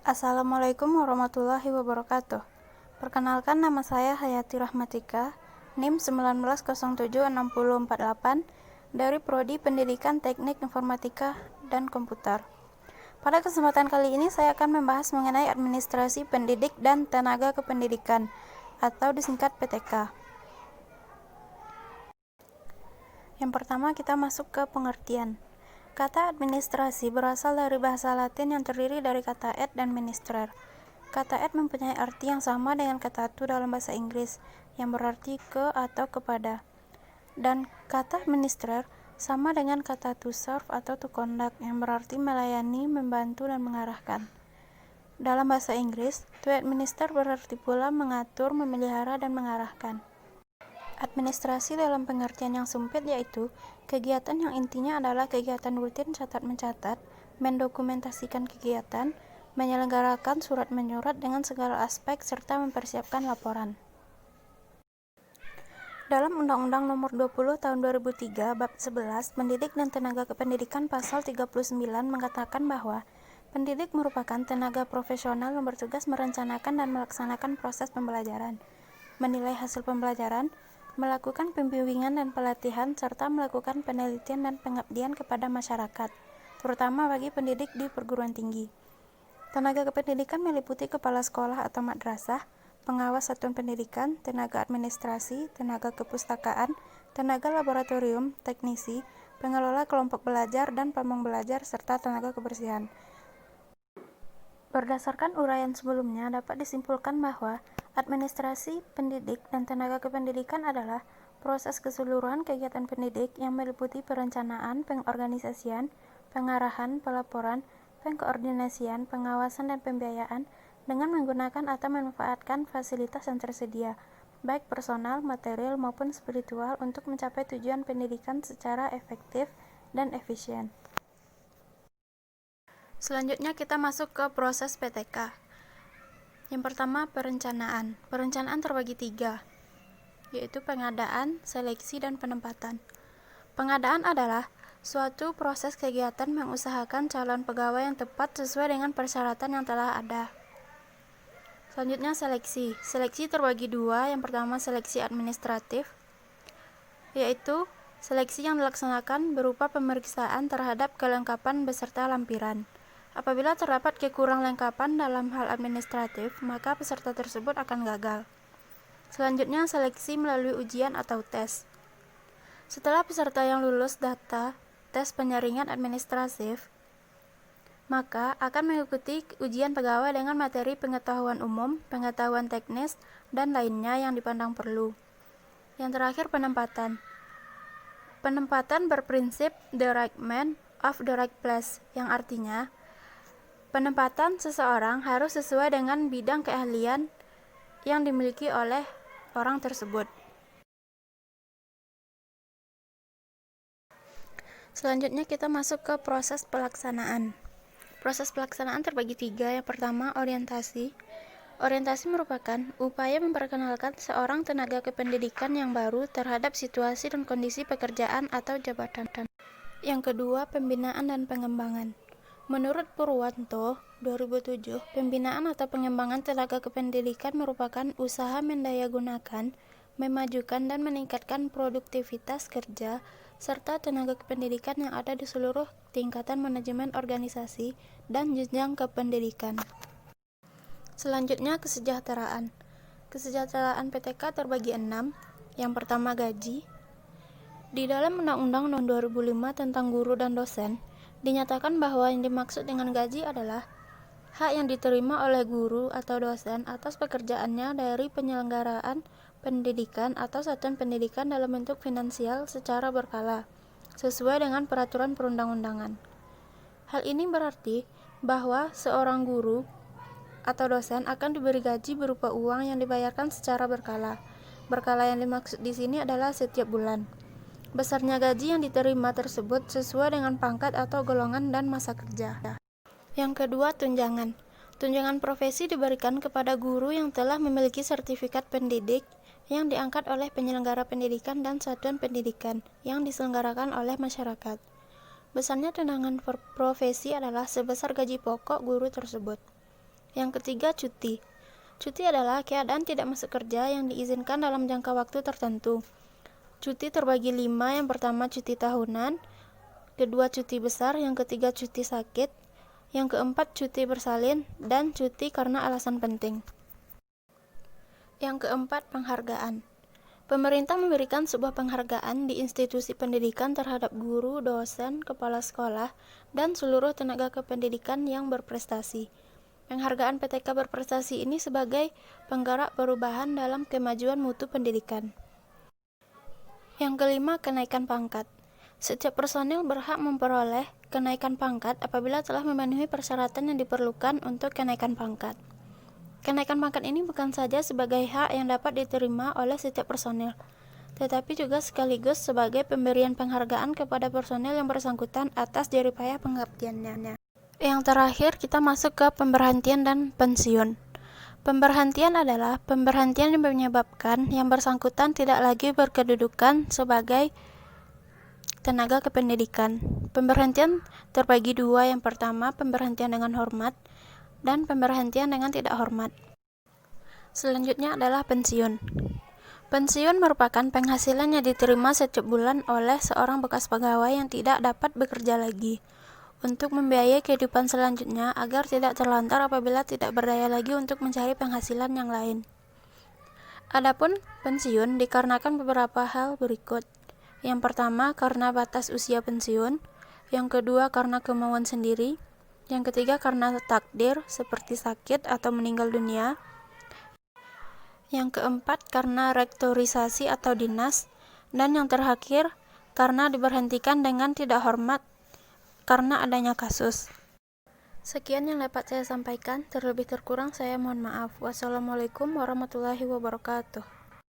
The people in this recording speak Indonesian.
Assalamualaikum warahmatullahi wabarakatuh. Perkenalkan, nama saya Hayati Rahmatika, NIM 19076048 dari Prodi Pendidikan Teknik Informatika dan Komputer. Pada kesempatan kali ini saya akan membahas mengenai administrasi pendidik dan tenaga kependidikan atau disingkat PTK. Yang pertama, kita masuk ke pengertian. Kata administrasi berasal dari bahasa Latin yang terdiri dari kata ad dan ministrer. Kata ad mempunyai arti yang sama dengan kata to dalam bahasa Inggris, yang berarti ke atau kepada. Dan kata ministrer sama dengan kata to serve atau to conduct, yang berarti melayani, membantu, dan mengarahkan. Dalam bahasa Inggris, to administer berarti pula mengatur, memelihara, dan mengarahkan. Administrasi dalam pengertian yang sempit yaitu kegiatan yang intinya adalah kegiatan rutin catat-mencatat, mendokumentasikan kegiatan, menyelenggarakan surat menyurat dengan segala aspek, serta mempersiapkan laporan. Dalam Undang-Undang Nomor 20 Tahun 2003 Bab 11 Pendidik dan Tenaga Kependidikan Pasal 39 mengatakan bahwa pendidik merupakan tenaga profesional yang bertugas merencanakan dan melaksanakan proses pembelajaran, menilai hasil pembelajaran, melakukan pembimbingan dan pelatihan, serta melakukan penelitian dan pengabdian kepada masyarakat, terutama bagi pendidik di perguruan tinggi. Tenaga kependidikan meliputi kepala sekolah atau madrasah, pengawas satuan pendidikan, tenaga administrasi, tenaga kepustakaan, tenaga laboratorium, teknisi, pengelola kelompok belajar dan pamong belajar, serta tenaga kebersihan. Berdasarkan uraian sebelumnya, dapat disimpulkan bahwa administrasi pendidik dan tenaga kependidikan adalah proses keseluruhan kegiatan pendidik yang meliputi perencanaan, pengorganisasian, pengarahan, pelaporan, pengkoordinasian, pengawasan, dan pembiayaan dengan menggunakan atau memanfaatkan fasilitas yang tersedia, baik personal, material, maupun spiritual untuk mencapai tujuan pendidikan secara efektif dan efisien. Selanjutnya kita masuk ke proses PTK. Yang pertama, perencanaan. Perencanaan terbagi 3, yaitu pengadaan, seleksi, dan penempatan. Pengadaan adalah suatu proses kegiatan mengusahakan calon pegawai yang tepat sesuai dengan persyaratan yang telah ada. Selanjutnya, seleksi. Seleksi terbagi 2, yang pertama seleksi administratif, yaitu seleksi yang dilaksanakan berupa pemeriksaan terhadap kelengkapan beserta lampiran. Apabila terdapat kekurang lengkapan dalam hal administratif, maka peserta tersebut akan gagal. Selanjutnya, seleksi melalui ujian atau tes. Setelah peserta yang lulus data tes penyaringan administratif, maka akan mengikuti ujian pegawai dengan materi pengetahuan umum, pengetahuan teknis, dan lainnya yang dipandang perlu. Yang terakhir, penempatan. Penempatan berprinsip the right man of the right place, yang artinya penempatan seseorang harus sesuai dengan bidang keahlian yang dimiliki oleh orang tersebut. Selanjutnya kita masuk ke proses pelaksanaan. Proses pelaksanaan terbagi 3. Yang pertama, orientasi. Orientasi merupakan upaya memperkenalkan seorang tenaga kependidikan yang baru terhadap situasi dan kondisi pekerjaan atau jabatan. Yang kedua, pembinaan dan pengembangan. Menurut Purwanto 2007, pembinaan atau pengembangan tenaga kependidikan merupakan usaha mendayagunakan, memajukan, dan meningkatkan produktivitas kerja serta tenaga kependidikan yang ada di seluruh tingkatan manajemen organisasi dan jenjang kependidikan. Selanjutnya, kesejahteraan. Kesejahteraan PTK terbagi 6. Yang pertama, gaji. Di dalam Undang-Undang Nomor 2005 tentang guru dan dosen, dinyatakan bahwa yang dimaksud dengan gaji adalah hak yang diterima oleh guru atau dosen atas pekerjaannya dari penyelenggaraan pendidikan atau satuan pendidikan dalam bentuk finansial secara berkala, sesuai dengan peraturan perundang-undangan. Hal ini berarti bahwa seorang guru atau dosen akan diberi gaji berupa uang yang dibayarkan secara berkala. Berkala yang dimaksud di sini adalah setiap bulan. Besarnya gaji yang diterima tersebut sesuai dengan pangkat atau golongan dan masa kerja. Yang kedua, tunjangan. Tunjangan profesi diberikan kepada guru yang telah memiliki sertifikat pendidik yang diangkat oleh penyelenggara pendidikan dan satuan pendidikan yang diselenggarakan oleh masyarakat. Besarnya tunjangan profesi adalah sebesar gaji pokok guru tersebut. Yang ketiga, cuti. Cuti adalah keadaan tidak masuk kerja yang diizinkan dalam jangka waktu tertentu. Cuti terbagi 5, yang pertama cuti tahunan, kedua cuti besar, yang ketiga cuti sakit, yang keempat cuti bersalin, dan cuti karena alasan penting. Yang keempat, penghargaan. Pemerintah memberikan sebuah penghargaan di institusi pendidikan terhadap guru, dosen, kepala sekolah, dan seluruh tenaga kependidikan yang berprestasi. Penghargaan PTK berprestasi ini sebagai penggerak perubahan dalam kemajuan mutu pendidikan. Yang kelima, kenaikan pangkat. Setiap personil berhak memperoleh kenaikan pangkat apabila telah memenuhi persyaratan yang diperlukan untuk kenaikan pangkat. Kenaikan pangkat ini bukan saja sebagai hak yang dapat diterima oleh setiap personil, tetapi juga sekaligus sebagai pemberian penghargaan kepada personil yang bersangkutan atas jeripaya pengabdiannya. Yang terakhir, kita masuk ke pemberhentian dan pensiun. Pemberhentian adalah pemberhentian yang menyebabkan yang bersangkutan tidak lagi berkedudukan sebagai tenaga kependidikan. Pemberhentian terbagi 2, yang pertama pemberhentian dengan hormat dan pemberhentian dengan tidak hormat. Selanjutnya adalah pensiun. Pensiun merupakan penghasilan yang diterima setiap bulan oleh seorang bekas pegawai yang tidak dapat bekerja lagi, untuk membiayai kehidupan selanjutnya agar tidak terlantar apabila tidak berdaya lagi untuk mencari penghasilan yang lain. Adapun pensiun dikarenakan beberapa hal berikut. Yang pertama, karena batas usia pensiun. Yang kedua, karena kemauan sendiri. Yang ketiga, karena takdir seperti sakit atau meninggal dunia. Yang keempat, karena rektorisasi atau dinas. Dan yang terakhir, karena diberhentikan dengan tidak hormat karena adanya kasus. Sekian yang dapat saya sampaikan, terlebih terkurang saya mohon maaf. Wassalamualaikum warahmatullahi wabarakatuh.